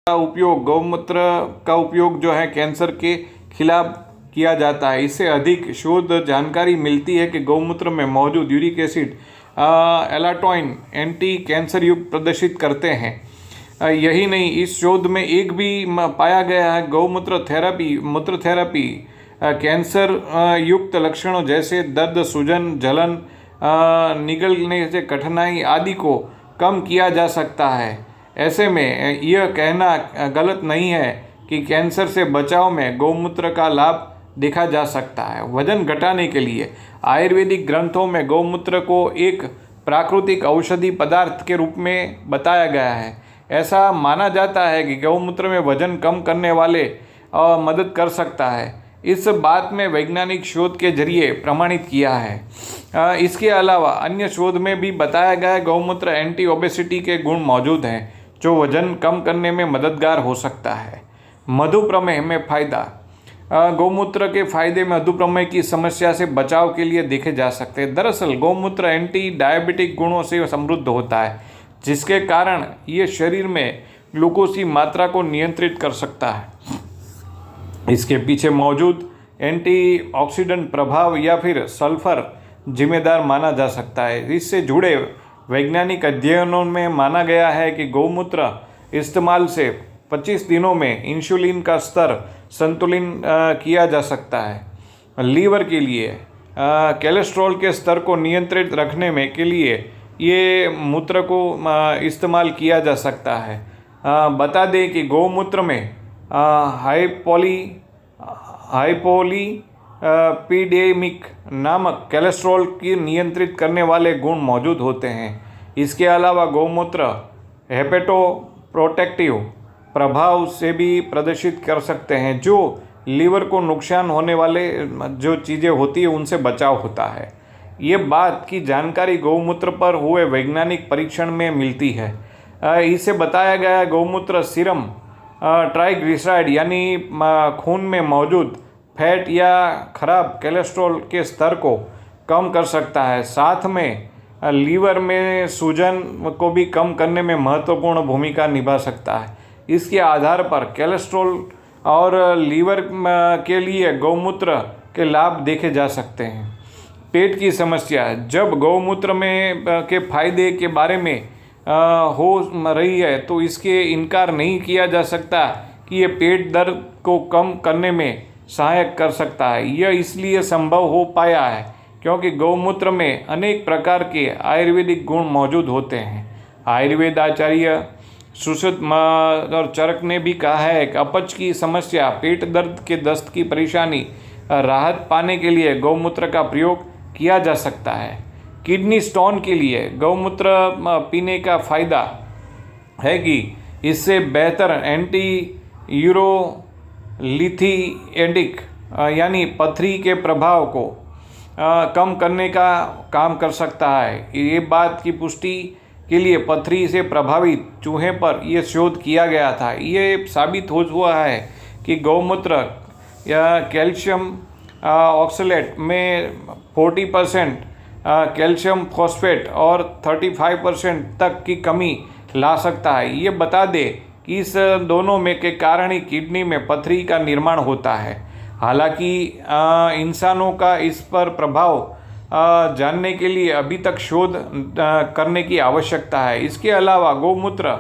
गौमूत्र का उपयोग जो है कैंसर के खिलाफ किया जाता है। इससे अधिक शोध जानकारी मिलती है कि गौमूत्र में मौजूद यूरिक एसिड एलाटोइन एंटी कैंसर युक्त प्रदर्शित करते हैं। यही नहीं, इस शोध में एक भी पाया गया है मूत्र थेरेपी कैंसर युक्त लक्षणों जैसे दर्द, सूजन, जलन, निगलने से कठिनाई आदि को कम किया जा सकता है। ऐसे में यह कहना गलत नहीं है कि कैंसर से बचाव में गौमूत्र का लाभ देखा जा सकता है। वजन घटाने के लिए आयुर्वेदिक ग्रंथों में गौमूत्र को एक प्राकृतिक औषधि पदार्थ के रूप में बताया गया है। ऐसा माना जाता है कि गौमूत्र में वजन कम करने वाले मदद कर सकता है। इस बात में वैज्ञानिक शोध के जरिए प्रमाणित किया है। इसके अलावा अन्य शोध में भी बताया गया है गौमूत्र एंटी ओबेसिटी के गुण मौजूद हैं जो वजन कम करने में मददगार हो सकता है। मधुप्रमेह में फ़ायदा। गौमूत्र के फायदे मधुप्रमेह की समस्या से बचाव के लिए देखे जा सकते हैं। दरअसल गौमूत्र एंटी डायबिटिक गुणों से समृद्ध होता है, जिसके कारण ये शरीर में ग्लूकोज की मात्रा को नियंत्रित कर सकता है। इसके पीछे मौजूद एंटीऑक्सीडेंट प्रभाव या फिर सल्फर जिम्मेदार माना जा सकता है। इससे जुड़े वैज्ञानिक अध्ययनों में माना गया है कि गौमूत्र इस्तेमाल से 25 दिनों में इंसुलिन का स्तर संतुलित किया जा सकता है। लीवर के लिए कोलेस्ट्रॉल के स्तर को नियंत्रित रखने में के लिए ये मूत्र को इस्तेमाल किया जा सकता है। बता दें कि गौमूत्र में हाइपोलिपिडेमिक नामक कोलेस्ट्रॉल की नियंत्रित करने वाले गुण मौजूद होते हैं। इसके अलावा गौमूत्र हेपेटोप्रोटेक्टिव प्रभाव से भी प्रदर्शित कर सकते हैं, जो लीवर को नुकसान होने वाले जो चीज़ें होती है उनसे बचाव होता है। ये बात की जानकारी गौमूत्र पर हुए वैज्ञानिक परीक्षण में मिलती है। इसे बताया गया गौमूत्र सीरम ट्राइग्लिसराइड यानी खून में मौजूद फैट या खराब कोलेस्ट्रॉल के स्तर को कम कर सकता है। साथ में लीवर में सूजन को भी कम करने में महत्वपूर्ण भूमिका निभा सकता है। इसके आधार पर कोलेस्ट्रॉल और लीवर के लिए गौमूत्र के लाभ देखे जा सकते हैं। पेट की समस्या। जब गौमूत्र में के फायदे के बारे में हो रही है तो इसके इनकार नहीं किया जा सकता कि ये पेट दर्द को कम करने में सहायक कर सकता है। यह इसलिए संभव हो पाया है क्योंकि गौमूत्र में अनेक प्रकार के आयुर्वेदिक गुण मौजूद होते हैं। आयुर्वेद आचार्य सुश्रुत और चरक ने भी कहा है कि अपच की समस्या, पेट दर्द के दस्त की परेशानी राहत पाने के लिए गौमूत्र का प्रयोग किया जा सकता है। किडनी स्टोन के लिए गौमूत्र पीने का फ़ायदा है कि इससे बेहतर एंटी यूरोलिथिएटिक यानी पथरी के प्रभाव को कम करने का काम कर सकता है। ये बात की पुष्टि के लिए पथरी से प्रभावित चूहे पर यह शोध किया गया था। ये साबित हो हुआ है कि गौमूत्र या कैल्शियम ऑक्सलेट में 40% कैल्शियम फॉस्फेट और 35% तक की कमी ला सकता है। ये बता दे कि इस दोनों में के कारण ही किडनी में पथरी का निर्माण होता है। हालांकि इंसानों का इस पर प्रभाव जानने के लिए अभी तक शोध करने की आवश्यकता है। इसके अलावा गौमूत्र